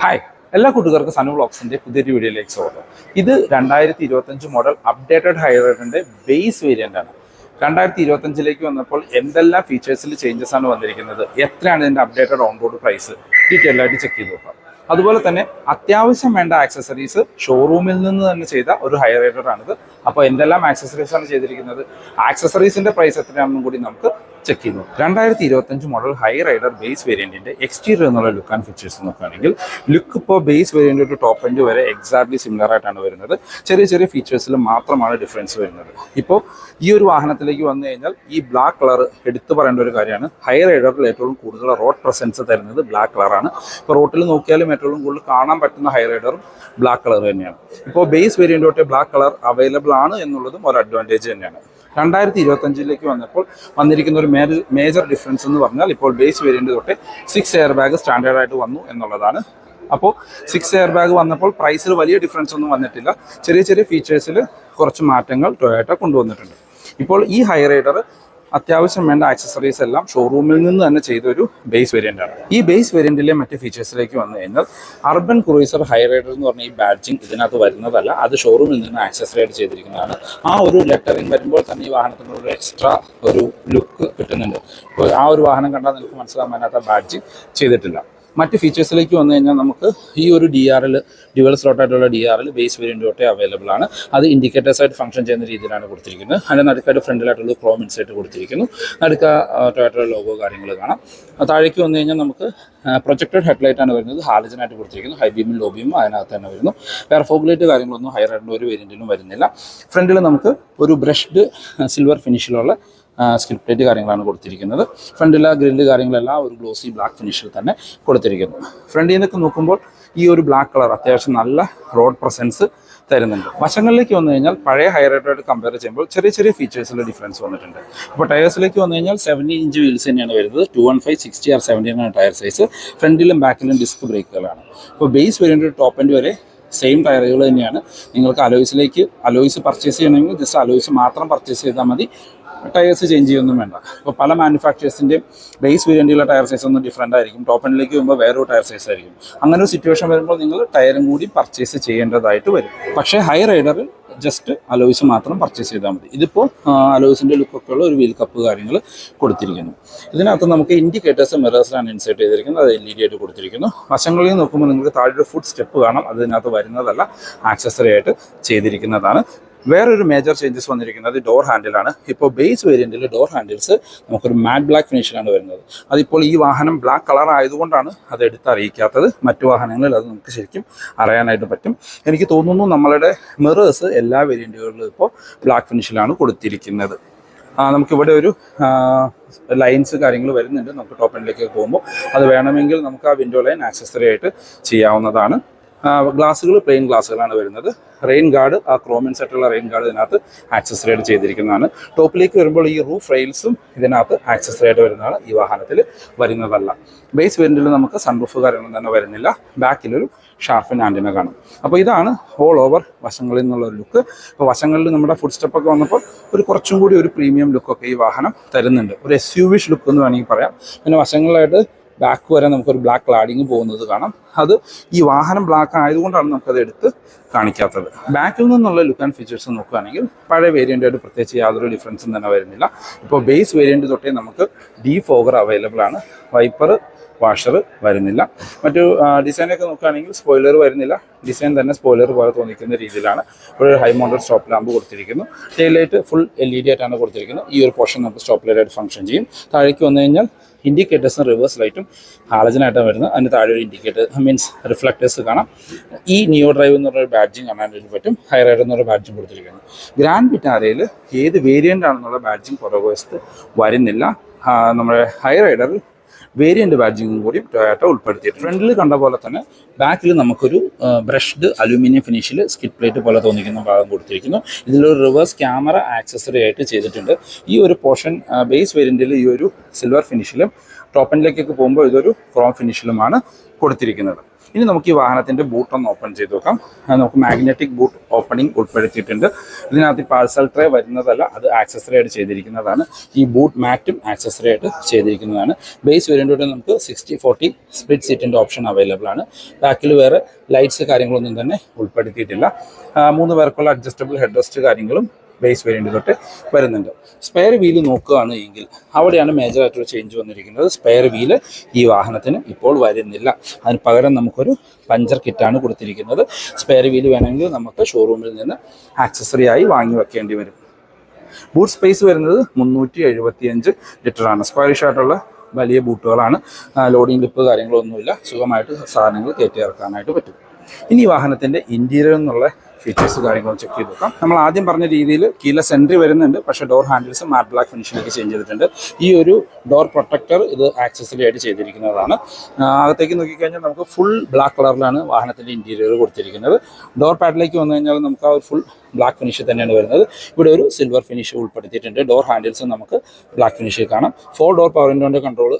Hi, എല്ലാ കൂട്ടുകാർക്കും സനു വ്ളോഗ്സിൻ്റെ പുതിയൊരു വീഡിയോയിലേക്ക് സ്വാഗതം. ഇത് 2025 മോഡൽ അപ്ഡേറ്റഡ് ഹൈറൈഡറിൻ്റെ ബേസ് വേരിയൻ്റ് ആണ്. 2025 വന്നപ്പോൾ എന്തെല്ലാം ഫീച്ചേഴ്സിൽ ചേഞ്ചസ് ആണ് വന്നിരിക്കുന്നത്, എത്രയാണ് ഇതിൻ്റെ updated on road price, detail ആയിട്ട് ചെക്ക് ചെയ്ത് നോക്കാം. അതുപോലെ തന്നെ അത്യാവശ്യം വേണ്ട ആക്സസറീസ് ഷോറൂമിൽ നിന്ന് തന്നെ ചെയ്ത ഒരു ഹൈറൈഡറാണിത്. അപ്പോൾ എന്തെല്ലാം ആക്സസറീസ് ആണ് ചെയ്തിരിക്കുന്നത്, ആക്സസറീസിൻ്റെ പ്രൈസ് എത്രയാണെന്നും കൂടി നമുക്ക് ചെക്ക് ചെയ്യുന്നു. 2025 മോഡൽ ഹൈ റൈഡർ ബേസ് വേരിയന്റിന്റെ എക്സ്റ്റീരിയർ എന്നുള്ള ലുക്ക് ആൻഡ് ഫീച്ചേഴ്സ് നോക്കുകയാണെങ്കിൽ ലുക്ക് ഇപ്പോൾ ബേസ് വേരിയന്റ് ഒരു ടോപ്പ് എൻഡ് വരെ എക്സാക്ട്ലി സിമിലർ ആയിട്ടാണ് വരുന്നത്. ചെറിയ ചെറിയ ഫീച്ചേഴ്സിൽ മാത്രമാണ് ഡിഫറൻസ് വരുന്നത്. ഇപ്പോൾ ഈ ഒരു വാഹനത്തിലേക്ക് വന്നു കഴിഞ്ഞാൽ ഈ ബ്ലാക്ക് കളർ എടുത്തു പറയേണ്ട ഒരു കാര്യമാണ്. ഹൈ റൈഡറിൽ ഏറ്റവും കൂടുതൽ റോഡ് പ്രസൻസ് തരുന്നത് ബ്ലാക്ക് കളറാണ്. ഇപ്പോൾ റോട്ടിൽ നോക്കിയാലും ഏറ്റവും കൂടുതൽ കാണാൻ പറ്റുന്ന ഹൈ റൈഡറും ബ്ലാക്ക് കളർ തന്നെയാണ്. ഇപ്പോൾ ബേസ് വേരിയന്റ് തൊട്ട് ബ്ലാക്ക് കളർ അവൈലബിൾ ആണ് എന്നുള്ളതും ഒരു അഡ്വാൻറ്റേജ് തന്നെയാണ്. 2025 വന്നപ്പോൾ വന്നിരിക്കുന്ന ഒരു മേജർ ഡിഫറൻസ് എന്ന് പറഞ്ഞാൽ ഇപ്പോൾ ബേസ് വേരിയന്റ് തൊട്ട് 6 എയർ ബാഗ് സ്റ്റാൻഡേർഡായിട്ട് വന്നു എന്നുള്ളതാണ്. അപ്പോൾ 6 എയർ ബാഗ് വന്നപ്പോൾ പ്രൈസിൽ വലിയ ഡിഫറൻസ് ഒന്നും വന്നിട്ടില്ല. ചെറിയ ചെറിയ ഫീച്ചേഴ്സിൽ കുറച്ച് മാറ്റങ്ങൾ ടൊയോട്ട കൊണ്ടുവന്നിട്ടുണ്ട്. ഇപ്പോൾ ഈ ഹൈ റൈഡർ അത്യാവശ്യം വേണ്ട ആക്സസറീസ് എല്ലാം ഷോറൂമിൽ നിന്ന് തന്നെ ചെയ്തൊരു ബേസ് വേരിയൻ്റ് ആണ്. ഈ ബേസ് വേരിയൻറ്റിലെ മറ്റ് ഫീച്ചേഴ്സിലേക്ക് വന്നു കഴിഞ്ഞാൽ അർബൻ ക്രൂയിസർ ഹൈ റൈഡർ എന്ന് പറഞ്ഞ ഈ ബാഡ്ജിങ് ഇതിനകത്ത് വരുന്നതല്ല, അത് ഷോറൂമിൽ നിന്ന് ആക്സസറി ആയിട്ട് ചെയ്തിരിക്കുന്നതാണ്. ആ ഒരു ലെറ്ററിങ് വരുമ്പോൾ തന്നെ ഈ വാഹനത്തിന് ഒരു എക്സ്ട്രാ ഒരു ലുക്ക് കിട്ടുന്നുണ്ട്. ഇപ്പോൾ ആ ഒരു വാഹനം കണ്ടാൽ നിങ്ങൾക്ക് മനസ്സിലാകാൻ അതിനകത്ത് ബാഡ്ജിങ് ചെയ്തിട്ടില്ല. മറ്റ് ഫീച്ചേഴ്സിലേക്ക് വന്നു കഴിഞ്ഞാൽ നമുക്ക് ഈ ഒരു DRL ഡ്യുവൽ സ്ലോട്ടായിട്ടുള്ള DRL ബേസ് വേരിയൻ്റ് തൊട്ടേ അവൈലബിൾ ആണ്. അത് ഇൻഡിക്കേറ്റേഴ്സ് ആയിട്ട് ഫംഗ്ഷൻ ചെയ്യുന്ന രീതിയിലാണ് കൊടുത്തിരിക്കുന്നത്. അതിൻ്റെ നടുക്കായിട്ട് ഫ്രണ്ടിലായിട്ടുള്ള ക്രോം ഇൻസൈറ്റ് കൊടുത്തിരിക്കുന്നു. നടുക്ക ടൊയോട്ടയുടെ ലോഗോ കാര്യങ്ങൾ കാണാം. താഴേക്ക് വന്നു കഴിഞ്ഞാൽ നമുക്ക് പ്രൊജക്റ്റഡ് ഹെഡ്ലൈറ്റ് ആണ് വരുന്നത്. ഹാലജനായിട്ട് കൊടുത്തിരിക്കുന്നു. ഹൈ ബീമും ലോ ബീമും അതിനകത്ത് തന്നെ വരുന്നു. വേറെ ഫോഗ് ലൈറ്റ് കാര്യങ്ങളൊന്നും ഹൈ റൈഡറിൻ്റെ ഒരു വേരിയൻറ്റിലും വരുന്നില്ല. ഫ്രണ്ടിൽ നമുക്ക് ഒരു ബ്രഷ്ഡ് സിൽവർ ഫിനിഷിലുള്ള സ്കിൽ പ്ലേറ്റ് കാര്യങ്ങളാണ് കൊടുത്തിരിക്കുന്നത്. ഫ്രണ്ടിലെ ഗ്രില്ല് കാര്യങ്ങളെല്ലാം ഒരു ഗ്ലോസി ബ്ലാക്ക് ഫിനിഷിൽ തന്നെ കൊടുത്തിരിക്കുന്നു. ഫ്രണ്ടിൽ നിന്നൊക്കെ നോക്കുമ്പോൾ ഈ ഒരു ബ്ലാക്ക് കളർ അത്യാവശ്യം നല്ല റോഡ് പ്രസൻസ് തരുന്നുണ്ട്. വശങ്ങളിലേക്ക് വന്നു കഴിഞ്ഞാൽ പഴയ ഹൈ റൈഡറായിട്ട് കമ്പയർ ചെയ്യുമ്പോൾ ചെറിയ ചെറിയ ഫീച്ചേഴ്സിൽ ഡിഫറൻസ് വന്നിട്ടുണ്ട്. അപ്പോൾ ടയേഴ്സിലേക്ക് വന്നു കഴിഞ്ഞാൽ 70 ഇഞ്ച് വീൽസ് തന്നെയാണ് വരുന്നത്. 215 60 R17 ആണ് ടയർ സൈസ്. ഫ്രണ്ടിലും ബാക്കിലും ഡിസ്ക് ബ്രേക്കുകളാണ്. ഇപ്പോൾ ബേസ് വേരിയൻ്റ് ടോപ്പ് എൻഡ് വരെ സെയിം ടയറുകൾ തന്നെയാണ്. നിങ്ങൾക്ക് അലോയ്സ് പർച്ചേസ് ചെയ്യണമെങ്കിൽ ജസ്റ്റ് അലോയ്സ് മാത്രം പർച്ചേസ് ചെയ്താൽ മതി. ടയേഴ്സ് ചേഞ്ച് ചെയ്യൊന്നും വേണ്ട. ഇപ്പോൾ പല മാനുഫാക്ചേഴ്സിൻ്റെയും ബേസ് വേരിയൻറ്റിലുള്ള ടയർ സൈസ് ഒന്നും ഡിഫറൻ്റ് ആയിരിക്കും. ടോപ്പ് എൻഡിലേക്ക് വരുമ്പോൾ വേറൊരു ടയർ സൈസ് ആയിരിക്കും. അങ്ങനെ ഒരു സിറ്റുവേഷൻ വരുമ്പോൾ നിങ്ങൾ ടയറും കൂടി പർച്ചേസ് ചെയ്യേണ്ടതായിട്ട് വരും. പക്ഷേ ഹൈ റൈഡറിൽ ജസ്റ്റ് അലോയ്സ് മാത്രം പർച്ചേസ് ചെയ്താൽ മതി. ഇതിപ്പോൾ അലോയ്സിൻ്റെ ലുക്കൊക്കെ ഉള്ള ഒരു വീൽ കപ്പ് കാര്യങ്ങൾ കൊടുത്തിരിക്കുന്നു. ഇതിനകത്ത് നമുക്ക് ഇൻഡിക്കേറ്റേഴ്സ് മിറേഴ്സിലാണ് ഇൻസേർട്ട് ചെയ്തിരിക്കുന്നത്. അത് LED ആയിട്ട് കൊടുത്തിരിക്കുന്നു. വശങ്ങളിൽ നോക്കുമ്പോൾ നിങ്ങൾക്ക് താഴെ ഒരു ഫുഡ് സ്റ്റെപ്പ് കാണാം. അതിനകത്ത് വരുന്നതല്ല, ആക്സസറി ആയിട്ട് ചെയ്തിരിക്കുന്നതാണ്. വേറൊരു മേജർ ചേഞ്ചസ് വന്നിരിക്കുന്നത് ഡോർ ഹാൻഡിലാണ്. ഇപ്പോൾ ബേസ് വേരിയൻറ്റിൽ ഡോർ ഹാൻഡിൽസ് നമുക്കൊരു മാറ്റ് ബ്ലാക്ക് ഫിനിഷിലാണ് വരുന്നത്. അതിപ്പോൾ ഈ വാഹനം ബ്ലാക്ക് കളർ ആയതുകൊണ്ടാണ് അത് എടുത്തറിയിക്കാത്തത്. മറ്റു വാഹനങ്ങളിൽ അത് നമുക്ക് ശരിക്കും അറിയാനായിട്ട് പറ്റും. എനിക്ക് തോന്നുന്നു നമ്മളുടെ മിറേഴ്സ് എല്ലാ വേരിയൻറ്റുകളിലും ഇപ്പോൾ ബ്ലാക്ക് ഫിനിഷിലാണ് കൊടുത്തിരിക്കുന്നത്. നമുക്കിവിടെ ഒരു ലൈൻസ് കാര്യങ്ങൾ വരുന്നുണ്ട്. നമുക്ക് ടോപ്പ് എൻഡിലേക്ക് പോകുമ്പോൾ അത് വേണമെങ്കിൽ നമുക്ക് ആ വിൻഡോ ലൈൻ ആക്സസറി ആയിട്ട് ചെയ്യാവുന്നതാണ്. ഗ്ലാസ്സുകൾ പ്ലെയിൻ ഗ്ലാസ്സുകളാണ് വരുന്നത്. റെയിൻ ഗാർഡ്, ആ ക്രോമിൻ സെറ്റുള്ള റെയിൻ ഗാർഡ് ഇതിനകത്ത് ആക്സസറി ആയിട്ട് ചെയ്തിരിക്കുന്നതാണ്. ടോപ്പിലേക്ക് വരുമ്പോൾ ഈ റൂഫ് റെയിൽസും ഇതിനകത്ത് ആക്സസറി ആയിട്ട് വരുന്നതാണ്. ഈ വാഹനത്തിൽ വരുന്നതല്ല. ബേസ് വേരിയൻറ്റിൽ നമുക്ക് സൺറൂഫ് കാര്യങ്ങളൊന്നും തന്നെ വരുന്നില്ല. ബാക്കിലൊരു ഷാർഫിൻ ആൻറ്റിന കാണും. അപ്പോൾ ഇതാണ് ഓൾ ഓവർ വശങ്ങളിൽ നിന്നുള്ളൊരു ലുക്ക്. അപ്പോൾ വശങ്ങളിൽ നമ്മുടെ ഫുഡ് സ്റ്റെപ്പൊക്കെ വന്നപ്പോൾ ഒരു കുറച്ചും കൂടി ഒരു പ്രീമിയം ലുക്കൊക്കെ ഈ വാഹനം തരുന്നുണ്ട്. ഒരു SUV ലുക്ക് എന്ന് വേണമെങ്കിൽ പറയാം. പിന്നെ വശങ്ങളിലായിട്ട് ബാക്ക് വരെ നമുക്കൊരു ബ്ലാക്ക് ക്ലാഡിങ് പോകുന്നത് കാണാം. അത് ഈ വാഹനം ബ്ലാക്ക് ആയതുകൊണ്ടാണ് നമുക്കത് എടുത്ത് കാണിക്കാത്തത്. ബാക്കിൽ നിന്നുള്ള ലുക്ക് ആൻഡ് ഫീച്ചേഴ്സ് നോക്കുകയാണെങ്കിൽ പഴയ വേരിയൻ്റായിട്ട് പ്രത്യേകിച്ച് യാതൊരു ഡിഫറൻസും തന്നെ വരുന്നില്ല. ഇപ്പോൾ ബേസ് വേരിയൻറ്റ് തൊട്ടേ നമുക്ക് ഡീഫോഗർ അവൈലബിൾ ആണ്. വൈപ്പർ വാഷർ വരുന്നില്ല. മറ്റു ഡിസൈനൊക്കെ നോക്കുകയാണെങ്കിൽ സ്പോയിലർ വരുന്നില്ല. ഡിസൈൻ തന്നെ സ്പോയിലർ പോലെ തോന്നിക്കുന്ന രീതിയിലാണ്. ഒരു ഹൈ മൗണ്ടഡ് സ്റ്റോപ്പ് ലാമ്പ് കൊടുത്തിരിക്കുന്നു. ടെയിൽ ലൈറ്റ് ഫുൾ LED ആയിട്ടാണ് കൊടുത്തിരിക്കുന്നത്. ഈ ഒരു പോർഷൻ നമുക്ക് സ്റ്റോപ്പ് ലൈറ്റ് ആയിട്ട് ഫംഗ്ഷൻ ചെയ്യും. താഴേക്ക് വന്നു കഴിഞ്ഞാൽ ഇൻഡിക്കേറ്റേഴ്സും റിവേഴ്സ് ലൈറ്റും ഹാലജനായിട്ടാണ് വരുന്നത്. അതിന് താഴെ ഒരു ഇൻഡിക്കേറ്റർ മീൻസ് റിഫ്ലക്റ്റേഴ്സ് കാണാം. ഈ നിയോ ഡ്രൈവ് എന്ന് പറഞ്ഞൊരു ബാഡ്ജിങ് കാണാനായിട്ട് പറ്റും. ഹൈ റൈഡർ എന്നൊരു ബാഡ്ജിങ് കൊടുത്തിരിക്കുന്നു. ഗ്രാൻഡ് വിറ്റാരയിൽ ഏത് വേരിയൻ്റ് ആണെന്നുള്ള ബാഡ്ജിങ് പുറകുവശത്ത് വരുന്നില്ല. നമ്മുടെ ഹൈ റൈഡറിൽ വേരിയൻ്റ് ബാഡ്ജിങ്ങും കൂടി ടൊയോട്ട ഉൾപ്പെടുത്തിയിട്ടുണ്ട്. ഫ്രണ്ടിൽ കണ്ട പോലെ തന്നെ ബാക്കിൽ നമുക്കൊരു ബ്രഷ്ഡ് അലൂമിനിയം ഫിനിഷിൽ സ്കിഡ് പ്ലേറ്റ് പോലെ തോന്നിക്കുന്ന ഭാഗം കൊടുത്തിരിക്കുന്നു. ഇതിലൊരു റിവേഴ്സ് ക്യാമറ ആക്സസറി ആയിട്ട് ചെയ്തിട്ടുണ്ട്. ഈ ഒരു പോർഷൻ ബേസ് വേരിയൻറ്റിൽ ഈ ഒരു സിൽവർ ഫിനിഷിലും ടോപ്പ് എൻഡിലേക്കൊക്കെ പോകുമ്പോൾ ഇതൊരു ക്രോം ഫിനിഷിലുമാണ് കൊടുത്തിരിക്കുന്നത്. ഇനി നമുക്ക് ഈ വാഹനത്തിൻ്റെ ബൂട്ട് ഒന്ന് ഓപ്പൺ ചെയ്ത് നോക്കാം. നമുക്ക് മാഗ്നറ്റിക് ബൂട്ട് ഓപ്പണിംഗ് ഉൾപ്പെടുത്തിയിട്ടുണ്ട്. ഇതിനകത്ത് പാഴ്സൽ ട്രേ വരുന്നതല്ല, അത് ആക്സസറി ആയിട്ട് ചെയ്തിരിക്കുന്നതാണ്. ഈ ബൂട്ട് മാറ്റും ആക്സസറി ആയിട്ട് ചെയ്തിരിക്കുന്നതാണ്. ബേസ് വേരിയൻറ്റോടെ നമുക്ക് 60/40 സ്പ്ലിറ്റ് സീറ്റിൻ്റെ ഓപ്ഷൻ അവൈലബിൾ ആണ്. ബാക്കിൽ വേറെ ലൈറ്റ്സ് കാര്യങ്ങളൊന്നും തന്നെ ഉൾപ്പെടുത്തിയിട്ടില്ല. 3 പേർക്കുള്ള അഡ്ജസ്റ്റബിൾ ഹെഡ് റെസ്റ്റ് കാര്യങ്ങളും ബേസ് വേരിയൻ്റ് തൊട്ട് വരുന്നുണ്ട്. സ്പെയർ വീല് നോക്കുകയാണ് എങ്കിൽ അവിടെയാണ് മേജറായിട്ടൊരു ചേഞ്ച് വന്നിരിക്കുന്നത്. സ്പെയർ വീല് ഈ വാഹനത്തിന് ഇപ്പോൾ വരുന്നില്ല. അതിന് പകരം നമുക്കൊരു പഞ്ചർ കിറ്റാണ് കൊടുത്തിരിക്കുന്നത്. സ്പെയർ വീല് വേണമെങ്കിൽ നമുക്ക് ഷോറൂമിൽ നിന്ന് ആക്സസറി ആയി വാങ്ങി വെക്കേണ്ടി വരും. ബൂട്ട് സ്പേസ് വരുന്നത് 375 ലിറ്ററാണ്. സ്ക്വയറിഷ് ആയിട്ടുള്ള വലിയ ബൂട്ടുകളാണ്. ലോഡിംഗ് ലിപ്പ് കാര്യങ്ങളൊന്നുമില്ല. സുഖമായിട്ട് സാധനങ്ങൾ കയറ്റി ഇറക്കാനായിട്ട് പറ്റും. ഇനി ഈ വാഹനത്തിൻ്റെ ഇൻറ്റീരിയർ എന്നുള്ള ഫീച്ചേഴ്സ് കാര്യങ്ങളും ചെക്ക് ചെയ്ത് നോക്കാം. നമ്മൾ ആദ്യം പറഞ്ഞ രീതിയിൽ കീലെസ് എൻട്രി വരുന്നുണ്ട്, പക്ഷേ ഡോർ ഹാൻഡിൽസ് മാറ്റ് ബ്ലാക്ക് ഫിനിഷിലേക്ക് ചേഞ്ച് ചെയ്തിട്ടുണ്ട്. ഈ ഒരു ഡോർ പ്രൊട്ടക്ടർ ഇത് ആക്സസറി ആയിട്ട് ചെയ്തിരിക്കുന്നതാണ്. അകത്തേക്ക് നോക്കിക്കഴിഞ്ഞാൽ നമുക്ക് ഫുൾ ബ്ലാക്ക് കളറിലാണ് വാഹനത്തിൻ്റെ ഇൻറ്റീരിയർ കൊടുത്തിരിക്കുന്നത്. ഡോർ പാഡിലേക്ക് വന്നു കഴിഞ്ഞാൽ നമുക്ക് ആ ഒരു ഫുൾ ബ്ലാക്ക് ഫിനിഷ് തന്നെയാണ് വരുന്നത്. ഇവിടെ ഒരു സിൽവർ ഫിനിഷ് ഉൾപ്പെടുത്തിയിട്ടുണ്ട്. ഡോർ ഹാൻഡിൽസ് നമുക്ക് ബ്ലാക്ക് ഫിനിഷിൽ കാണാം. 4 ഡോർ പവർ വിൻഡോൻ്റെ control,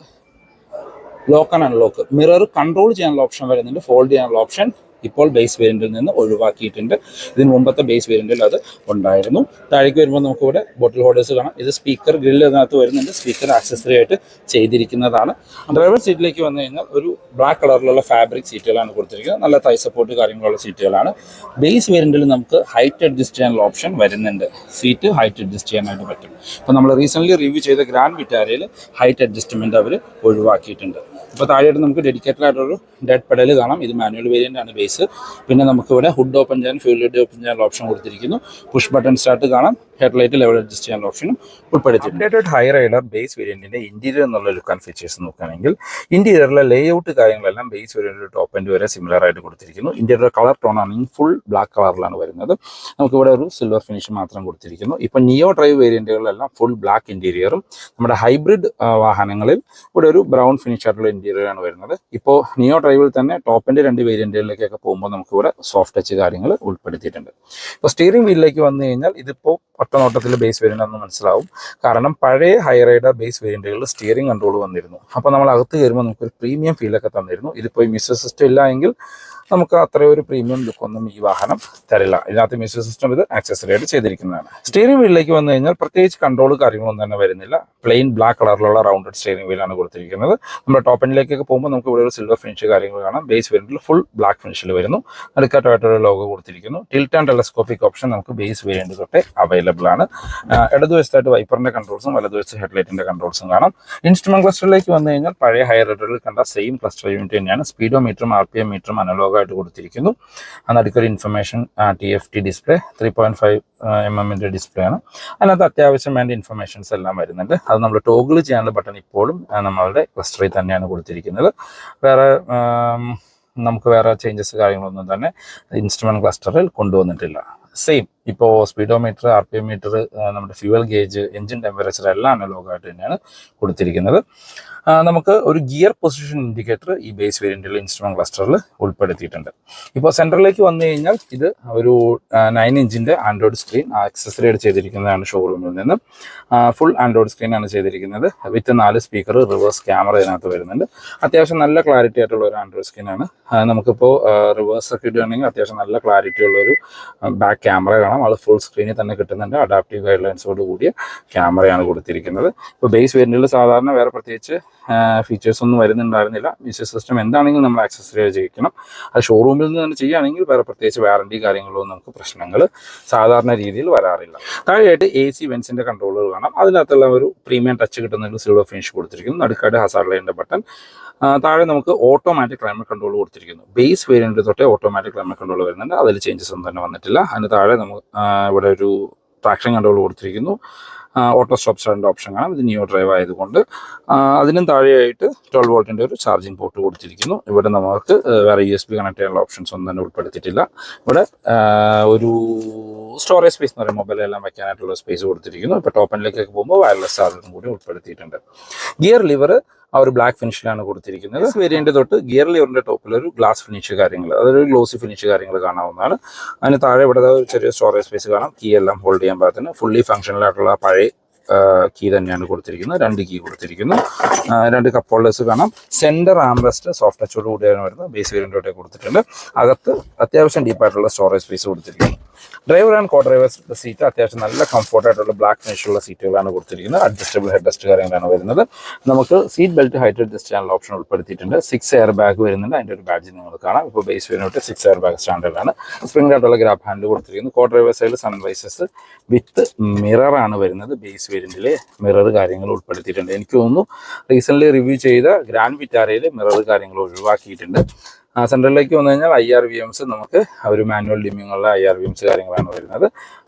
lock and unlock, mirror control ചെയ്യാനുള്ള ഓപ്ഷൻ വരുന്നുണ്ട്. ഫോൾഡ് ചെയ്യാനുള്ള ഓപ്ഷൻ ഇപ്പോൾ ബേസ് വേരിയൻറ്റിൽ നിന്ന് ഒഴിവാക്കിയിട്ടുണ്ട്. ഇതിന് മുമ്പത്തെ ബേസ് വേരിയൻറ്റിൽ അത് ഉണ്ടായിരുന്നു. താഴേക്ക് വരുമ്പോൾ നമുക്കിവിടെ ബോട്ടിൽ ഹോൾഡേഴ്സ് കാണാം. ഇത് സ്പീക്കർ ഗ്രില്ല് അതിനകത്ത് വരുന്നുണ്ട്. സ്പീക്കർ ആക്സസറി ആയിട്ട് ചെയ്തിരിക്കുന്നതാണ്. ഡ്രൈവർ സീറ്റിലേക്ക് വന്നു കഴിഞ്ഞാൽ ഒരു ബ്ലാക്ക് കളറിലുള്ള ഫാബ്രിക് സീറ്റുകളാണ് കൊടുത്തിരിക്കുന്നത്. നല്ല തൈ സപ്പോർട്ട് കാര്യങ്ങളുള്ള സീറ്റുകളാണ്. ബേസ് വേരിയൻറ്റിൽ നമുക്ക് ഹൈറ്റ് അഡ്ജസ്റ്റ് ചെയ്യാനുള്ള ഓപ്ഷൻ വരുന്നുണ്ട്. സീറ്റ് ഹൈറ്റ് അഡ്ജസ്റ്റ് ചെയ്യാനായിട്ട് പറ്റും. ഇപ്പോൾ നമ്മൾ റീസെൻ്റ്ലി റിവ്യൂ ചെയ്ത ഗ്രാൻഡ് വിറ്റാരയിൽ ഹൈറ്റ് അഡ്ജസ്റ്റ്മെൻറ്റ് അവർ ഒഴിവാക്കിയിട്ടുണ്ട്. ഇപ്പോൾ താഴെയായിട്ട് നമുക്ക് ഡെഡിക്കേറ്റഡ് ആയിട്ടൊരു ഡെഡ് പെഡൽ കാണാം. ഇത് മാനുവൽ വേരിയൻ്റ് ആണ് ബേസ്. പിന്നെ നമുക്കിവിടെ ഹുഡ് ഓപ്പൺ ചെയ്യാൻ, ഫ്യൂൽ ലിഡ് ഓപ്പൺ ചെയ്യാനുള്ള ഓപ്ഷൻ കൊടുത്തിരിക്കുന്നു. പുഷ് ബട്ടൺ സ്റ്റാർട്ട് കാണാം. ഹെഡ്ലൈറ്റ് ലെവൽ അഡ്ജസ്റ്റ് ചെയ്യാനുള്ള ഓപ്ഷനും ഉൾപ്പെടുത്തിയിട്ടുണ്ട്. അപ്ഡേറ്റഡ് ഹൈ റൈഡർ ബേസ് വേരിയൻറ്റിൻ്റെ ഇൻറ്റീരിയർ എന്നുള്ള ലുക്ക് ആൻഡ് ഫീച്ചേഴ്സ് നോക്കുകയാണെങ്കിൽ ഇൻറ്റീരിയറിലെ ലേഔട്ട് കാര്യങ്ങളെല്ലാം ബേസ് വേരിയൻറ്റ് ടോപ്പ് എൻഡ് വരെ സിമിലർ ആയിട്ട് കൊടുത്തിരിക്കുന്നു. ഇൻറ്റീരിയർ കളർ ടോൺ ആണെങ്കിൽ ഫുൾ ബ്ലാക്ക് കളറിലാണ് വരുന്നത്. നമുക്കിവിടെ ഒരു സിൽവർ ഫിനിഷ് മാത്രം കൊടുത്തിരിക്കുന്നു. ഇപ്പോൾ നിയോ ഡ്രൈവ് വേരിയൻറ്റുകളിലെല്ലാം ഫുൾ ബ്ലാക്ക് ഇൻറ്റീരിയറും നമ്മുടെ ഹൈബ്രിഡ് വാഹനങ്ങളിൽ ഇവിടെ ഒരു ബ്രൗൺ ഫിനിഷ് ആയിട്ടുള്ള ഇൻറ്റീരിയറാണ് വരുന്നത്. ഇപ്പോൾ നിയോ ഡ്രൈവിൽ തന്നെ ടോപ്പ് എൻഡ് 2 വേരിയൻറ്റുകളിലേക്കൊക്കെ പോകുമ്പോൾ നമുക്കിവിടെ സോഫ്റ്റ് ടച്ച് കാര്യങ്ങൾ ഉൾപ്പെടുത്തിയിട്ടുണ്ട്. ഇപ്പോൾ സ്റ്റിയറിംഗ് വീലിലേക്ക് വന്നു കഴിഞ്ഞാൽ ഇതിപ്പോൾ ഒറ്റ നോട്ടത്തിൽ ബേസ് വേരിയൻ്റ് എന്ന് മനസ്സിലാവും. കാരണം പഴയ ഹൈ റൈഡർ ബേസ് വേരിയൻറ്റുകളിൽ സ്റ്റിയറിംഗ് കൺട്രോൾ വന്നിരുന്നു. അപ്പോൾ നമ്മൾ അകത്ത് കയറുമ്പോൾ നമുക്കൊരു പ്രീമിയം ഫീലൊക്കെ തന്നിരുന്നു. ഇതിപ്പോൾ ഈ മ്യൂസിക് സിസ്റ്റം ഇല്ല എങ്കിൽ നമുക്ക് അത്രയും ഒരു പ്രീമിയം ലുക്കൊന്നും ഈ വാഹനം തരില്ല. ഇതിനകത്ത് മ്യൂസിക് സിസ്റ്റം ഇത് ആക്സസറി ആയിട്ട് ചെയ്തിരിക്കുന്നതാണ്. സ്റ്റിയറിംഗ് വീലിലേക്ക് വന്നു കഴിഞ്ഞാൽ പ്രത്യേകിച്ച് കൺട്രോൾ കാര്യങ്ങളൊന്നും തന്നെ വരുന്നില്ല. പ്ലെയിൻ ബ്ലാക്ക് കളറിലുള്ള റൗണ്ടഡ് സ്റ്റിയറിംഗ് വീലാണ് കൊടുത്തിരിക്കുന്നത്. നമ്മുടെ ടോപ്പ് എൻഡിലേക്കൊക്കെ പോകുമ്പോൾ നമുക്ക് ഇവിടെ ഒരു സിൽവർ ഫിനിഷ് കാര്യങ്ങൾ കാണാം. ബേസ് വേരിയൻറ്റിൽ ഫുൾ ബ്ലാക്ക് ഫിനിഷിൽ വരുന്നു. നടുക്കാറ്റായിട്ടൊരു ലോഗോ കൊടുത്തിരിക്കുന്നു. ടിൽറ്റ് ആൻഡ് ടെലസ്കോപ്പിക് ഓപ്ഷൻ നമുക്ക് ബേസ് വേരിയൻറ്റ് തൊട്ടേ അവൈലബിൾ ആണ്. ഇടതുവശത്തായിട്ട് വൈപ്പറിൻ്റെ കൺട്രോൾസും വലതുവശത്ത് ഹെഡ്ലൈറ്റിൻ്റെ കൺട്രോൾസും കാണാം. ഇൻസ്ട്രുമെന്റ് ക്ലസ്റ്ററിലേക്ക് വന്നു കഴിഞ്ഞാൽ പഴയ ഹൈ റൈഡറിൽ കണ്ട സെയിം ക്ലസ്റ്റർ യൂണിറ്റ് തന്നെയാണ്. സ്പീഡോ മീറ്ററും RPM മീറ്ററും അനലോഗായിട്ട് കൊടുത്തിരിക്കുന്നു. നടുക്കൊരു information TFT display 3.5 mm display ആണ്. അതിനകത്ത് അത്യാവശ്യം വേണ്ട ഇൻഫർമേഷൻസ് എല്ലാം വരുന്നുണ്ട്. അത് നമ്മൾ ടോഗിൾ ചെയ്യാനുള്ള ബട്ടൺ ഇപ്പോഴും നമ്മളുടെ ക്ലസ്റ്ററിൽ തന്നെയാണ് കൊടുത്തിരിക്കുന്നത്. നമുക്ക് വേറെ ചേഞ്ചസ് കാര്യങ്ങളൊന്നും തന്നെ ഇൻസ്ട്രുമെന്റ് ക്ലസ്റ്ററിൽ കൊണ്ടുവന്നിട്ടില്ല. സെയിം ഇപ്പോൾ സ്പീഡോമീറ്റർ, RPM മീറ്റർ, നമ്മുടെ ഫ്യൂവൽ ഗേജ്, എഞ്ചിൻ ടെമ്പറേച്ചർ എല്ലാം അനലോഗായിട്ട് തന്നെയാണ് കൊടുത്തിരിക്കുന്നത്. നമുക്ക് ഒരു ഗിയർ പൊസിഷൻ ഇൻഡിക്കേറ്റർ ഈ ബേസ് വേരിയൻറ്റിൽ ഇൻസ്ട്രുമെന്റ് ക്ലസ്റ്ററിൽ ഉൾപ്പെടുത്തിയിട്ടുണ്ട്. ഇപ്പോൾ സെൻറ്ററിലേക്ക് വന്നു കഴിഞ്ഞാൽ ഇത് ഒരു 9 ഇഞ്ചിൻ്റെ ആൻഡ്രോയിഡ് സ്ക്രീൻ ആക്സസറി ആയിട്ട് ചെയ്തിരിക്കുന്നതാണ് ഷോറൂമിൽ നിന്ന്. ഫുൾ ആൻഡ്രോയിഡ് സ്ക്രീനാണ് ചെയ്തിരിക്കുന്നത്. വിത്ത് 4 സ്പീക്കർ, റിവേഴ്സ് ക്യാമറ ഇതിനകത്ത് വരുന്നുണ്ട്. അത്യാവശ്യം നല്ല ക്ലാരിറ്റി ആയിട്ടുള്ള ഒരു ആൻഡ്രോയിഡ് സ്ക്രീനാണ്. നമുക്കിപ്പോൾ റിവേഴ്സ് ഒക്കെ ഇടുകയാണെങ്കിൽ അത്യാവശ്യം നല്ല ക്ലാരിറ്റി ഉള്ളൊരു ബാക്ക് ക്യാമറ കാണാം. അത് ഫുൾ സ്ക്രീനിൽ തന്നെ കിട്ടുന്നുണ്ട്. അഡാപ്റ്റീവ് ഗൈഡ് ലൈൻസോട് കൂടിയ ക്യാമറയാണ് കൊടുത്തിരിക്കുന്നത്. ഇപ്പോൾ ബേസ് വേരിയൻറ്റിൽ സാധാരണ വേറെ പ്രത്യേകിച്ച് ഫീച്ചേഴ്സ് ഒന്നും വരുന്നുണ്ടായിരുന്നില്ല. മ്യൂസിക് സിസ്റ്റം എന്താണെങ്കിലും നമ്മൾ ആക്സസറി ചെയ്യിക്കണം. അത് ഷോറൂമിൽ നിന്ന് തന്നെ ചെയ്യുകയാണെങ്കിൽ വേറെ പ്രത്യേകിച്ച് വാറണ്ടി കാര്യങ്ങളോ നമുക്ക് പ്രശ്നങ്ങൾ സാധാരണ രീതിയിൽ വരാറില്ല. താഴെയായിട്ട് AC വെൻസിൻ്റെ കൺട്രോളുകൾ കാണാം. അതിനകത്തുള്ള ഒരു പ്രീമിയം ടച്ച് കിട്ടുന്ന ഒരു സിൽവർ ഫിനിഷ് കൊടുത്തിരിക്കുന്നു. നടുക്കായിട്ട് ഹസാർഡ് ലൈനിൻ്റെ ബട്ടൺ. താഴെ നമുക്ക് ഓട്ടോമാറ്റിക് ക്ലൈമറ്റ് കൺട്രോൾ കൊടുത്തിരിക്കുന്നു. ബേസ് വേരിയൻറ്റ് തൊട്ടേ ഓട്ടോമാറ്റിക് ക്ലൈമറ്റ് കൺട്രോൾ വരുന്നുണ്ട്. അതിൽ ചേഞ്ചസ് ഒന്നും തന്നെ വന്നിട്ടില്ല. അതിന് താഴെ നമുക്ക് ഇവിടെ ഒരു ട്രാക്ഷൻ കൺട്രോൾ കൊടുത്തിരിക്കുന്നു. ഓട്ടോ സ്റ്റോപ്പ് സ്റ്റാർട്ടിൻ്റെ ഓപ്ഷൻ കാണാം. ഇത് നിയോ ഡ്രൈവ് ആയതുകൊണ്ട്. അതിനും താഴെയായിട്ട് 12 വോൾട്ടിൻ്റെ ഒരു ചാർജിങ് പോർട്ട് കൊടുത്തിരിക്കുന്നു. ഇവിടെ നമുക്ക് വേറെ USB കണക്ട് ചെയ്യാനുള്ള ഓപ്ഷൻസ് ഒന്നും തന്നെ ഉൾപ്പെടുത്തിയിട്ടില്ല. ഇവിടെ ഒരു സ്റ്റോറേജ് സ്പേസ് എന്ന് പറയുമ്പോൾ മൊബൈലെല്ലാം വയ്ക്കാനായിട്ടുള്ള സ്പേസ് കൊടുത്തിരിക്കുന്നു. ഇപ്പോൾ ടോപ്പ് എൻഡിലേക്കൊക്കെ പോകുമ്പോൾ വയർലെസ് ചാർജറും കൂടി ഉൾപ്പെടുത്തിയിട്ടുണ്ട്. ഗിയർ ലിവർ ആ ഒരു ബ്ലാക്ക് ഫിനിഷിലാണ് കൊടുത്തിരിക്കുന്നത്. വേരിയന്റ് തൊട്ട് ഗിയർ ലിവറിന്റെ ടോപ്പിൽ ഒരു ഗ്ലാസ് ഫിനിഷ് കാര്യങ്ങൾ, അതൊരു ഗ്ലോസി ഫിനിഷ് കാര്യങ്ങൾ കാണാവുന്നതാണ്. അതിന് താഴെ ഇവിടെ ഒരു ചെറിയ സ്റ്റോറേജ് സ്പേസ് കാണാം. കീ എല്ലാം ഹോൾഡ് ചെയ്യാൻ പാകത്തിന് ഫുള്ളി ഫംഗ്ഷണൽ ആയിട്ടുള്ള പഴയ കീ തന്നെയാണ് കൊടുത്തിരിക്കുന്നത്, 2 കീ കൊടുത്തിരിക്കുന്നു. 2 കപ്പ് ഹോൾഡേഴ്സ് കാണാം. സെൻറ്റർ ആംറെസ്റ്റ് സോഫ്റ്റ് ടച്ചോട് കൂടിയാണ് വരുന്നത്. ബേസ് വേരിയൻറ്റോടെ കൊടുത്തിട്ടുണ്ട്. അകത്ത് അത്യാവശ്യം ഡീപ്പായിട്ടുള്ള സ്റ്റോറേജ് സ്പേസ് കൊടുത്തിരിക്കുന്നു. ഡ്രൈവർ ആൻഡ് കോ ഡ്രൈവേഴ്സിൻ്റെ സീറ്റ് അത്യാവശ്യം നല്ല കംഫർട്ടായിട്ടുള്ള ബ്ലാക്ക് ഫിനിഷുള്ള സീറ്റുകളാണ് കൊടുത്തിരിക്കുന്നത്. അഡ്ജസ്റ്റബിൾ ഹെഡ് റെസ്റ്റ് കാര്യങ്ങളാണ് വരുന്നത്. നമുക്ക് സീറ്റ് ബെൽറ്റ് ഹൈറ്റ് അഡ്ജസ്റ്റ് ചെയ്യാനുള്ള ഓപ്ഷൻ ഉൾപ്പെടുത്തിയിട്ടുണ്ട്. 6 എയർ ബാഗ് വരുന്നുണ്ട്. അതിൻ്റെ ഒരു ബാഡ്ജ് നിങ്ങൾ കാണാം. ഇപ്പോൾ ബേസ് വേരിയൻറ്റ് 6 എയർ ബാഗ് സ്റ്റാൻഡേർഡാണ്. സ്പ്രിംഗ് ആയിട്ടുള്ള ഗ്രാബ് ഹാൻഡിൽ കൊടുത്തിരിക്കുന്നു. കോ ഡ്രൈവർ സൈഡിൽ സൺവൈസസ് വിത്ത് മിററാണ് വരുന്നത്. ബേസ് വേരിയൻറ്റിൽ മിറർ കാര്യങ്ങൾ ഉൾപ്പെടുത്തിയിട്ടുണ്ട്. എനിക്ക് തോന്നുന്നു റീസെൻ്റ്ലി റിവ്യൂ ചെയ്ത ഗ്രാൻഡ് വിറ്റാരയിൽ മിറർ കാര്യങ്ങൾ ഒഴിവാക്കിയിട്ടുണ്ട്. സെൻട്രലിലേക്ക് വന്നു കഴിഞ്ഞാൽ IRVMs നമുക്ക് ഒരു മാനുവൽ ഡിമ്മിങ്ങുള്ള IRVMs കാര്യങ്ങളാണ് വരുന്നത്.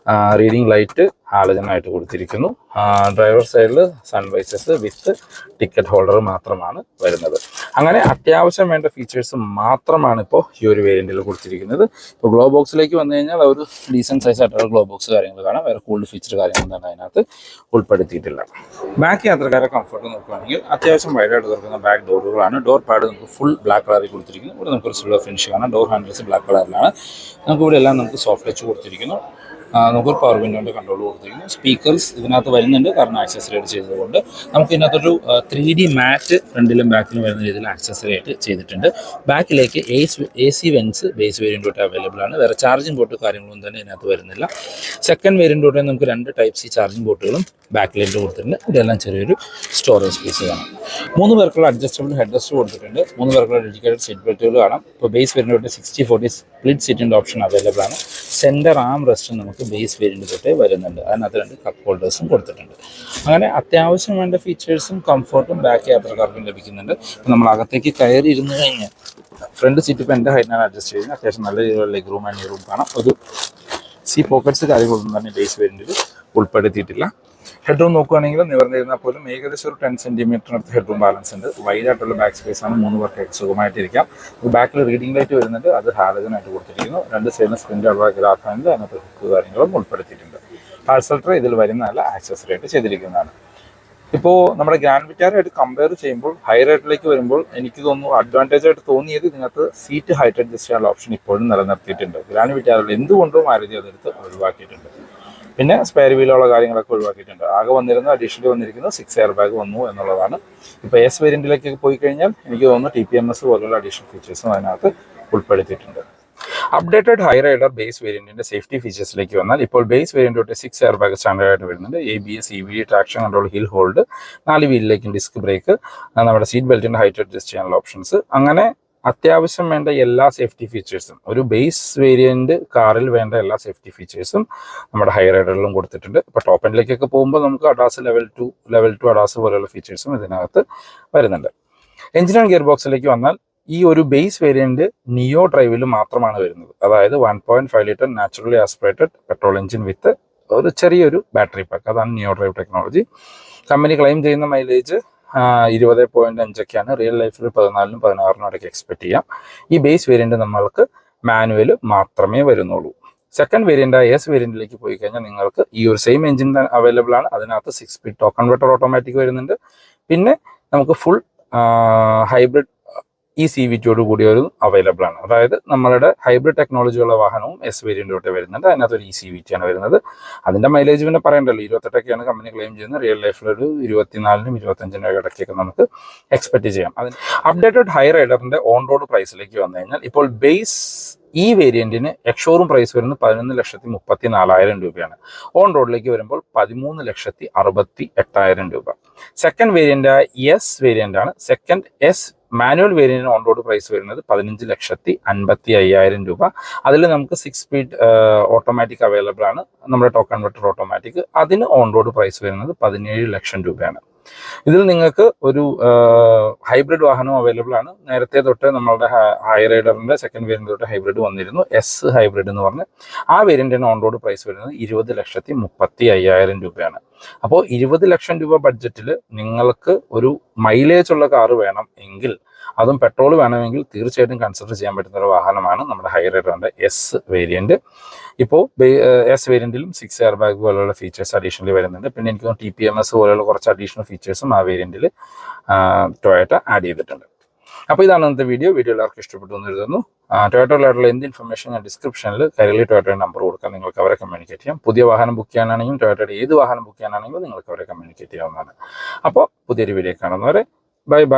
റീഡിംഗ് ലൈറ്റ് ഹാലജനായിട്ട് കൊടുത്തിരിക്കുന്നു. ഡ്രൈവർ സൈഡിൽ സൺവൈസസ് വിത്ത് ടിക്കറ്റ് ഹോൾഡർ മാത്രമാണ് വരുന്നത്. അങ്ങനെ അത്യാവശ്യം വേണ്ട ഫീച്ചേഴ്സ് മാത്രമാണ് ഇപ്പോൾ ഈ ഒരു വേരിയൻറ്റിൽ കൊടുത്തിരിക്കുന്നത്. ഇപ്പോൾ ഗ്ലോ ബോക്സിലേക്ക് വന്നു കഴിഞ്ഞാൽ ഒരു ഡീസൻറ്റ് സൈസ് ആയിട്ടുള്ള ഗ്ലോ ബോക്സ് കാര്യങ്ങൾ കാണാം. വേറെ കൂൾഡ് ഫീച്ചർ കാര്യങ്ങളൊന്നും അതിനകത്ത് ഉൾപ്പെടുത്തിയിട്ടില്ല. ബാക്ക് യാത്രക്കാരെ കംഫർട്ട് നോക്കുകയാണെങ്കിൽ അത്യാവശ്യം വൈഡായിട്ട് തുറക്കുന്ന ബാക്ക് ഡോറുകളാണ്. ഡോർ പാഡ് നമുക്ക് ഫുൾ ബ്ലാക്ക് കളറിൽ കൊടുത്തിരിക്കുന്നു. ഇവിടെ നമുക്കൊരു സിൽവർ ഫിനിഷ് കാണാം. ഡോർ ഹാൻഡിൽസ് ബ്ലാക്ക് കളറിലാണ്. നമുക്ക് ഇവിടെ എല്ലാം നമുക്ക് സോഫ്റ്റ് ടച്ച് കൊടുത്തിരിക്കുന്നു. നമുക്കൊരു പവർ വിൻഡോൻ്റെ കൺട്രോൾ കൊടുത്തിരിക്കുന്നു. സ്പീക്കേഴ്സ് ഇതിനകത്ത് വരുന്നുണ്ട്, കാരണം ആക്സസറി ആയിട്ട് ചെയ്തതുകൊണ്ട്. നമുക്ക് ഇതിനകത്തൊരു 3D മാറ്റ് ഫ്രണ്ടിലും ബാക്കിലും വരുന്ന രീതിയിൽ ആക്സസറി ആയിട്ട് ചെയ്തിട്ടുണ്ട്. ബാക്കിലേക്ക് AC വെൻസ് ബേസ് വേരിയൻ്റ് തൊട്ട് അവൈലബിൾ ആണ്. വേറെ ചാർജിങ് പോർട്ട് കാര്യങ്ങളൊന്നും തന്നെ ഇതിനകത്ത് വരുന്നില്ല. സെക്കൻഡ് വേരിയൻ്റ് തൊട്ട് നമുക്ക് 2 Type C ചാർജിങ് പോർട്ടുകളും ബാക്കിലേക്ക് കൊടുത്തിട്ടുണ്ട്. ഇതെല്ലാം ചെറിയൊരു സ്റ്റോറേജ് സ്പേസ് കാണാം. 3 പേർക്കുള്ള അഡ്ജസ്റ്റബിൾ ഹെഡ് റെസ്റ്റ് കൊടുത്തിട്ടുണ്ട്. 3 പേർക്കുള്ള ഡെഡിക്കേറ്റഡ് സീറ്റ് ബെൽറ്റുകൾ കാണാം. ഇപ്പോൾ ബേസ് വേരിയൻ്റ് തൊട്ട് 60/40 സ്പ്ലിറ്റ് സീറ്റിൻ്റെ ഓപ്ഷൻ അവൈലബിൾ ആണ്. സെൻറ്റർ ആം റെസ്റ്റ് നമുക്ക് ബേസ് വേരിയൻ്റ് തൊട്ടേ വരുന്നുണ്ട്. അതിനകത്ത് 2 കപ്പ് ഹോൾഡേഴ്സും കൊടുത്തിട്ടുണ്ട്. അങ്ങനെ അത്യാവശ്യം വേണ്ട ഫീച്ചേഴ്സും കംഫർട്ടും ബാക്ക് യാത്രക്കാർക്കും ലഭിക്കുന്നുണ്ട്. ഇപ്പോൾ നമ്മൾ അകത്തേക്ക് കയറി ഇരുന്ന് കഴിഞ്ഞാൽ ഫ്രണ്ട് സീറ്റ് ഇപ്പോൾ എൻ്റെ ഹൈറ്റിനാണ് അഡ്ജസ്റ്റ് ചെയ്യുന്നത്. അത്യാവശ്യം നല്ല രീതിയിലുള്ള ലെഗ് റൂം ആൻഡ് റൂം കാണാം. ഒരു പോക്കറ്റ്സ് കാര്യങ്ങളൊന്നും തന്നെ ബേസ് വേരിയൻറ്റിൽ ഉൾപ്പെടുത്തിയിട്ടില്ല. ഹെഡ് റൂം നോക്കുകയാണെങ്കിൽ നിവർന്നിരുന്നാൽ പോലും ഏകദേശം ഒരു 10 സെൻറ്റിമീറ്ററിനടുത്ത് ഹെഡ് റൂം ബാലൻസ് ഉണ്ട്. വൈഡായിട്ടുള്ള ബാക്ക് സ്പേസ് ആണ്. 3 പേർക്ക് സുഖമായിട്ടിരിക്കാം. ബാക്കിൽ റീഡിംഗ് ലൈറ്റ് വരുന്നുണ്ട്. അത് ഹാലജനായിട്ട് കൊടുത്തിരിക്കുന്നു. 2 സൈഡിലും സ്പ്രിൻ്റ് ഉള്ള ഗ്രാഫാനിൽ അതിനകത്ത് ഹുക്ക് കാര്യങ്ങളും ഉൾപ്പെടുത്തിയിട്ടുണ്ട്. പാഴ്സൽ ട്രേ ഇതിൽ വരുന്നതല്ല, ആക്സസറി ആയിട്ട് ചെയ്തിരിക്കുന്നതാണ്. ഇപ്പോൾ നമ്മുടെ ഗ്രാൻഡ് വിറ്റാരയായിട്ട് കമ്പയർ ചെയ്യുമ്പോൾ ഹൈ റേറ്റിലേക്ക് വരുമ്പോൾ എനിക്ക് തോന്നുന്നു അഡ്വാൻറ്റേജ് ആയിട്ട് തോന്നിയത് ഇതിനകത്ത് സീറ്റ് ഹൈറ്റ് അഡ്ജസ്റ്റ് ചെയ്യാനുള്ള ഓപ്ഷൻ ഇപ്പോഴും നിലനിർത്തിയിട്ടുണ്ട്. ഗ്രാൻഡ് വിറ്റാരയിൽ എന്തുകൊണ്ടും മാരുതി അതെടുത്ത് ഒഴിവാക്കിയിട്ടുണ്ട്. പിന്നെ സ്പെയർ വീലുള്ള കാര്യങ്ങളൊക്കെ ഒഴിവാക്കിയിട്ടുണ്ട്. ആകെ വന്നിരുന്ന അഡീഷണലി വന്നിരിക്കുന്നത് 6 എയർ ബാഗ് വന്നു എന്നുള്ളതാണ്. ഇപ്പോൾ S വേരിയൻറ്റിലേക്ക് പോയി കഴിഞ്ഞാൽ എനിക്ക് തോന്നുന്നു TPMS പോലുള്ള അഡീഷണൽ ഫീച്ചേഴ്സും അതിനകത്ത് ഉൾപ്പെടുത്തിയിട്ടുണ്ട്. അപ്ഡേറ്റഡ് ഹൈ റൈഡർ ബേസ് വേരിയൻറ്റിൻ്റെ സേഫ്റ്റി ഫീച്ചേഴ്സിലേക്ക് വന്നാൽ ഇപ്പോൾ ബേസ് വേരിയൻ്റ് തൊട്ട് 6 എയർ ബാഗ് സ്റ്റാൻഡേർഡായിട്ട് വരുന്നുണ്ട്. ABS, EBD, traction control, hill hold, 4 വീലിലേക്കും ഡിസ്ക് ബ്രേക്ക്, നമ്മുടെ സീറ്റ് ബെൽറ്റിൻ്റെ ഹൈറ്റ് അഡ്ജസ്റ്റ് ചെയ്യാനുള്ള ഓപ്ഷൻസ്, അങ്ങനെ അത്യാവശ്യം വേണ്ട എല്ലാ സേഫ്റ്റി ഫീച്ചേഴ്സും, ഒരു ബേസ് വേരിയൻറ്റ് കാറിൽ വേണ്ട എല്ലാ സേഫ്റ്റി ഫീച്ചേഴ്സും നമ്മുടെ ഹൈ റൈഡറിലും കൊടുത്തിട്ടുണ്ട്. ഇപ്പോൾ ടോപ്പ് എൻഡിലേക്കൊക്കെ പോകുമ്പോൾ നമുക്ക് അഡാസ് ലെവൽ 2 അഡാസ് പോലെയുള്ള ഫീച്ചേഴ്സും ഇതിനകത്ത് വരുന്നുണ്ട്. എഞ്ചിൻ ആൻഡ് ഗിയർ ബോക്സിലേക്ക് വന്നാൽ ഈ ഒരു ബേസ് വേരിയൻറ്റ് നിയോ ഡ്രൈവിൽ മാത്രമാണ് വരുന്നത്. അതായത് 1.5 litre naturally aspirated petrol engine വിത്ത് ഒരു ചെറിയൊരു ബാറ്ററി പാക്ക്. അതാണ് നിയോ ഡ്രൈവ് ടെക്നോളജി. കമ്പനി ക്ലെയിം ചെയ്യുന്ന മൈലേജ് 20.5 റിയൽ ലൈഫിൽ 14-നും 16-നും ഇടയ്ക്ക് എക്സ്പെക്ട് ചെയ്യാം. ഈ ബേസ് വേരിയൻറ്റ് നമ്മൾക്ക് മാനുവൽ മാത്രമേ വരുന്നുള്ളൂ. സെക്കൻഡ് വേരിയൻ്റ് S വേരിയൻറ്റിലേക്ക് പോയി കഴിഞ്ഞാൽ നിങ്ങൾക്ക് ഈ ഒരു സെയിം എഞ്ചിൻ അവൈലബിൾ ആണ്. അതിനകത്ത് 6 സ്പീഡ് ടോക്ക് കൺവെർട്ടർ ഓട്ടോമാറ്റിക് വരുന്നുണ്ട്. പിന്നെ നമുക്ക് ഫുൾ ഹൈബ്രിഡ് CVT കൂടി ഒരു അവൈലബിൾ ആണ്. അതായത് നമ്മളുടെ ഹൈബ്രിഡ് ടെക്നോളജിയുള്ള വാഹനവും S വേരിയൻറ്റോട്ട് വരുന്നുണ്ട്. അതിനകത്തൊരു CVT ആണ് വരുന്നത്. അതിൻ്റെ മൈലേജ് പിന്നെ പറയണ്ടല്ലോ, 28 കമ്പനി ക്ലെയിം ചെയ്യുന്നത്. റിയൽ ലൈഫിൽ ഒരു 24-നും 25-നും ഇടയ്ക്കൊക്കെ നമുക്ക് എക്സ്പെക്ട് ചെയ്യാം. അതിന് അപ്ഡേറ്റഡ് ഹൈ റൈഡറിൻ്റെ ഓൺ റോഡ് പ്രൈസിലേക്ക് വന്നു കഴിഞ്ഞാൽ ഇപ്പോൾ ബേസ് ഈ വേരിയൻറ്റിന് എക്സ്ഷോറൂം പ്രൈസ് വരുന്നത് 11,34,000 രൂപയാണ്. ഓൺ റോഡിലേക്ക് വരുമ്പോൾ 13,68,000 രൂപ. സെക്കൻഡ് വേരിയൻ്റ് S വേരിയൻ്റ് ആണ്. സെക്കൻഡ് S മാനുവൽ വേരിയൻറ്റിന് ഓൺ റോഡ് പ്രൈസ് വരുന്നത് 15,55,000 രൂപ. അതിൽ നമുക്ക് 6 സ്പീഡ് ഓട്ടോമാറ്റിക് അവൈലബിൾ ആണ്, നമ്മുടെ ടോക്ക് കൺവെർട്ടർ ഓട്ടോമാറ്റിക്. അതിന് ഓൺ റോഡ് പ്രൈസ് വരുന്നത് 17 ലക്ഷം രൂപയാണ്. ഇതിൽ നിങ്ങൾക്ക് ഒരു ഹൈബ്രിഡ് വാഹനം അവൈലബിൾ ആണ്. നേരത്തെ തൊട്ട് നമ്മളുടെ ഹൈ റൈഡറിൻ്റെ സെക്കൻഡ് വേരിയൻ്റ് തൊട്ട് ഹൈബ്രിഡ് വന്നിരുന്നു, S ഹൈബ്രിഡ് എന്ന് പറഞ്ഞ്. ആ വേരിയൻറ്റിന് ഓൺ റോഡ് പ്രൈസ് വരുന്നത് 20,35,000 രൂപയാണ്. അപ്പോൾ 20 ലക്ഷം രൂപ ബഡ്ജറ്റിൽ നിങ്ങൾക്ക് ഒരു മൈലേജ് ഉള്ള കാറ് വേണം എങ്കിൽ, അതും പെട്രോൾ വേണമെങ്കിൽ തീർച്ചയായിട്ടും കൺസിഡർ ചെയ്യാൻ പറ്റുന്ന ഒരു വാഹനമാണ് നമ്മുടെ ഹൈ റൈഡറിൻ്റെ S വേരിയൻറ്റ്. ഇപ്പോൾ S വേരിയൻറ്റിലും 6 എയർ ബാഗ് പോലുള്ള ഫീച്ചേഴ്സ് അഡീഷണലി വരുന്നുണ്ട്. പിന്നെ എനിക്ക് TPMS പോലെയുള്ള കുറച്ച് അഡീഷണൽ ഫീച്ചേഴ്സും ആ വേരിയൻറ്റിൽ ടൊയോട്ട ആഡ് ചെയ്തിട്ടുണ്ട്. അപ്പോൾ ഇതാണ് ഇന്നത്തെ വീഡിയോ എല്ലാവർക്കും ഇഷ്ടപ്പെട്ടു എന്ന് കരുതുന്നു. ടൊയോട്ടയിലായിട്ടുള്ള എന്ത് ഇൻഫർമേഷൻ ഞാൻ ഡിസ്ക്രിപ്ഷനിൽ കൈരളി ടൊയോട്ടയുടെ നമ്പർ കൊടുക്കാം, നിങ്ങൾക്ക് അവരെ കമ്മ്യൂണിക്കേറ്റ് ചെയ്യാം. പുതിയ വാഹനം ബുക്ക് ചെയ്യാനാണെങ്കിലും ടൊയോട്ടയുടെ ഏത് വാഹനം ബുക്ക് ചെയ്യാനാണെങ്കിലും നിങ്ങൾക്ക് അവരെ കമ്മ്യൂണിക്കേറ്റ് ചെയ്യാവുന്നതാണ്. അപ്പോൾ പുതിയൊരു വീഡിയോ കാണുന്നവരെ ബൈ ബൈ.